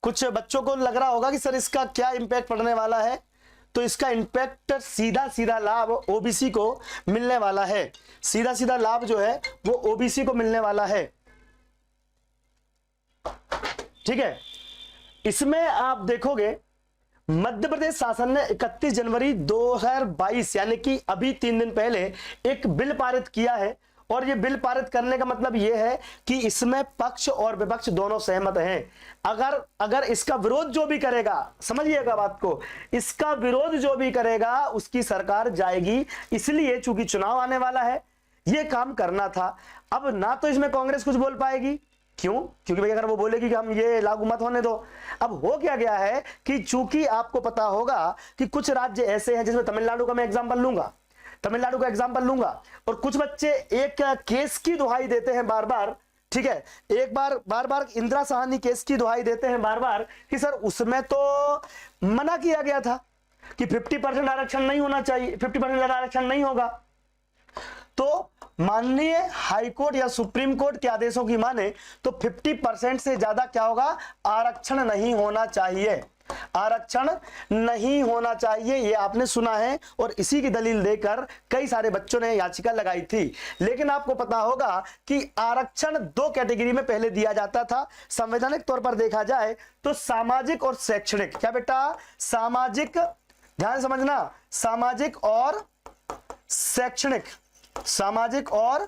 कुछ बच्चों को लग रहा होगा कि सर इसका क्या इंपैक्ट पड़ने वाला है, तो इसका इंपैक्ट सीधा सीधा लाभ ओबीसी को मिलने वाला है। सीधा सीधा लाभ जो है वो ओबीसी को मिलने वाला है। ठीक है, इसमें आप देखोगे मध्य प्रदेश शासन ने 31 जनवरी 2022 यानी कि अभी 3 दिन पहले एक बिल पारित किया है। और ये बिल पारित करने का मतलब ये है कि इसमें पक्ष और विपक्ष दोनों सहमत हैं। अगर इसका विरोध जो भी करेगा, समझिएगा बात को, इसका विरोध जो भी करेगा उसकी सरकार जाएगी। इसलिए चूंकि चुनाव आने वाला है, ये काम करना था। अब ना तो इसमें कांग्रेस कुछ बोल पाएगी, क्यों? क्योंकि भाई अगर वो बोलेगी कि हम ये लागू मत होने दो। अब हो क्या गया है कि चूंकि आपको पता होगा कि कुछ राज्य ऐसे हैं, जिसमें तमिलनाडु का मैं एग्जांपल लूंगा, तमिलनाडु का एग्जांपल लूंगा, और कुछ बच्चे एक केस की दुहाई देते हैं बार बार। ठीक है, बार बार इंदिरा साहनी केस की दुहाई देते हैं बार बार कि सर उसमें तो मना किया गया था कि 50% आरक्षण नहीं होना चाहिए, 50% आरक्षण नहीं होगा। तो माननीय हाईकोर्ट या सुप्रीम कोर्ट के आदेशों की माने तो 50% से ज्यादा क्या होगा, आरक्षण नहीं होना चाहिए, आरक्षण नहीं होना चाहिए। ये आपने सुना है और इसी की दलील देकर कई सारे बच्चों ने याचिका लगाई थी। लेकिन आपको पता होगा कि आरक्षण 2 कैटेगरी में पहले दिया जाता था। संवैधानिक तौर पर देखा जाए तो सामाजिक और शैक्षणिक। क्या बेटा? सामाजिक, ध्यान समझना, सामाजिक और शैक्षणिक, सामाजिक और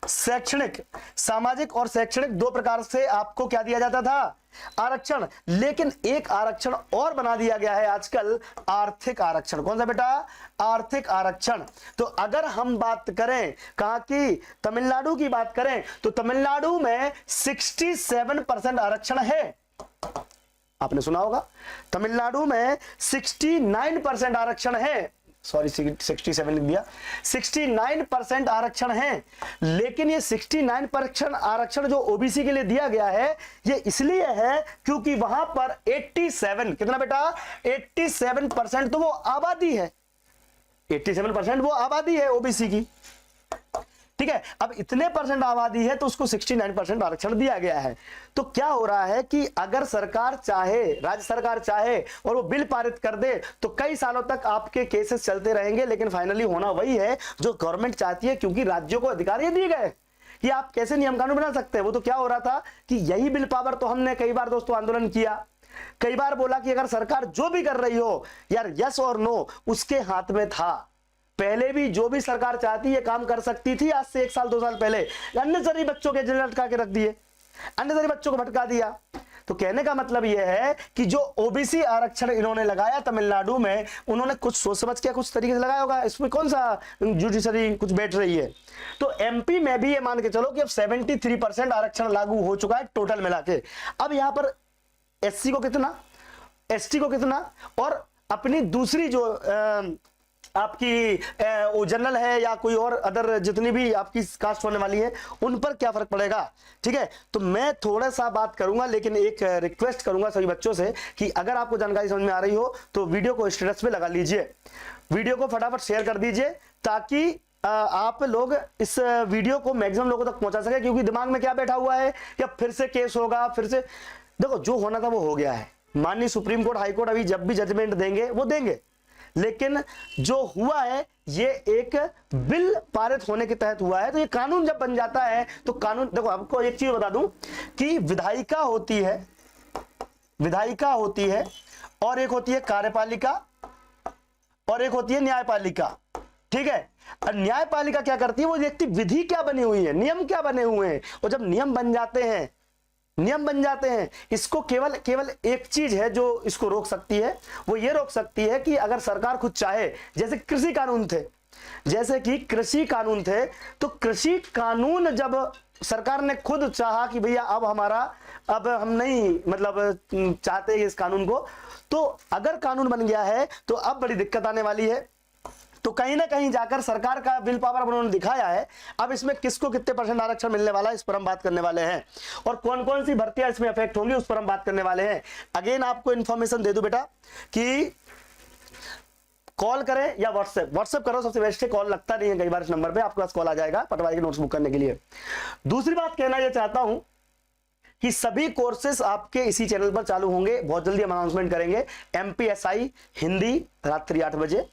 शैक्षणिक, सामाजिक और शैक्षणिक 2 प्रकार से आपको क्या दिया जाता था, आरक्षण। लेकिन एक आरक्षण और बना दिया गया है आजकल, आर्थिक आरक्षण। कौन सा बेटा? आर्थिक आरक्षण। तो अगर हम बात करें कहां की, तमिलनाडु की बात करें, तो तमिलनाडु में 67% आरक्षण है। आपने सुना होगा तमिलनाडु में 69% आरक्षण है, सॉरी 67 लिख दिया, 69% आरक्षण है। लेकिन ये 69% आरक्षण जो ओबीसी के लिए दिया गया है, ये इसलिए है क्योंकि वहां पर 87, कितना बेटा? 87% तो वो आबादी है, 87% वो आबादी है ओबीसी की। ठीक है, अब इतने परसेंट आबादी है तो उसको 69% आरक्षण दिया गया है। तो क्या हो रहा है कि अगर सरकार चाहे, राज्य सरकार चाहे और वो बिल पारित कर दे तो कई सालों तक आपके केसेस चलते रहेंगे। लेकिन फाइनली होना वही है जो गवर्नमेंट चाहती है, क्योंकि राज्यों को अधिकार ये दिए गए कि आप कैसे नियम कानून बना सकते हैं। वो तो क्या हो रहा था कि यही बिल पावर तो हमने कई बार दोस्तों आंदोलन किया, कई बार बोला कि अगर सरकार जो भी कर रही हो यार, यस और नो उसके हाथ में था। पहले भी जो भी सरकार चाहती है काम कर सकती थी। आज से 1 साल 2 साल पहले अननेसेसरी बच्चों के जेल लटका के रख दिए, अननेसेसरी बच्चों को भटका दिया। तो कहने का मतलब यह है कि जो ओबीसी आरक्षण इन्होंने लगाया तमिलनाडु में, उन्होंने कुछ सोच समझ के कुछ तरीके से लगाया होगा। इसमें कौन सा जुडिशरी कुछ बैठ रही है। तो एमपी में भी ये मान के चलो कि अब 73% आरक्षण लागू हो चुका है टोटल मिला के। अब यहां पर एससी को कितना, एसटी को कितना, और अपनी दूसरी जो आपकी जनरल है या कोई और अदर जितनी भी आपकी कास्ट होने वाली है, उन पर क्या फर्क पड़ेगा। ठीक है, तो मैं थोड़ा सा बात करूंगा, लेकिन एक रिक्वेस्ट करूंगा सभी बच्चों से कि अगर आपको जानकारी समझ में आ रही हो तो वीडियो को स्टेटस पे लगा लीजिए, वीडियो को फटाफट शेयर कर दीजिए, ताकि आप लोग इस वीडियो को मैक्सिमम लोगों तक पहुंचा सके। क्योंकि दिमाग में क्या बैठा हुआ है, या फिर से केस होगा, फिर से, देखो जो होना था वो हो गया है। माननीय सुप्रीम कोर्ट, हाई कोर्ट अभी जब भी जजमेंट देंगे वो देंगे, लेकिन जो हुआ है ये एक बिल पारित होने के तहत हुआ है। तो ये कानून जब बन जाता है तो कानून, देखो आपको एक चीज बता दूं कि विधायिका होती है, विधायिका होती है, और एक होती है कार्यपालिका, और एक होती है न्यायपालिका। ठीक है, और न्यायपालिका क्या करती है, वो देखती विधि क्या बनी हुई है, नियम क्या बने हुए हैं। और जब नियम बन जाते हैं, नियम बन जाते हैं, इसको केवल एक चीज है जो इसको रोक सकती है, वो ये रोक सकती है कि अगर सरकार खुद चाहे। जैसे कृषि कानून थे, जैसे कि कृषि कानून थे, तो कृषि कानून जब सरकार ने खुद चाहा कि भैया अब हमारा, अब हम नहीं मतलब चाहते इस कानून को, तो अगर कानून बन गया है तो अब बड़ी दिक्कत आने वाली है। तो कहीं ना कहीं जाकर सरकार का बिल पावर उन्होंने दिखाया है। अब इसमें किसको कितने % आरक्षण मिलने वाला है, इस पर हम बात करने वाले हैं, और कौन कौन सी भर्तियां इसमें अफेक्ट होंगी उस पर हम बात करने वाले हैं। अगेन आपको इंफॉर्मेशन दे दूं बेटा कि कॉल करें या व्हाट्सएप करो, सबसे बेस्ट है। कॉल लगता नहीं है कई बार इस नंबर पे, आपके पास कॉल आ जाएगा पटवारी की नोट्स बुक करने के लिए। दूसरी बात कहना यह चाहता हूं कि सभी कोर्सेस आपके इसी चैनल पर चालू होंगे, बहुत जल्दी हम अनाउंसमेंट करेंगे। एमपीएसआई हिंदी रात्रि 8 बजे,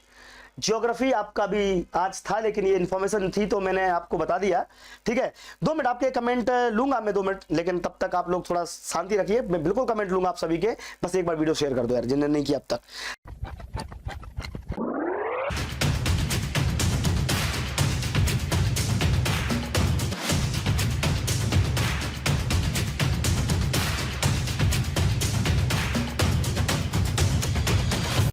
ज्योग्राफी आपका भी आज था लेकिन ये इन्फॉर्मेशन थी तो मैंने आपको बता दिया, ठीक है। 2 मिनट आपके कमेंट लूंगा मैं, 2 मिनट, लेकिन तब तक आप लोग थोड़ा शांति रखिए, मैं बिल्कुल कमेंट लूंगा आप सभी के। बस एक बार वीडियो शेयर कर दो यार जिन्होंने नहीं किया अब तक।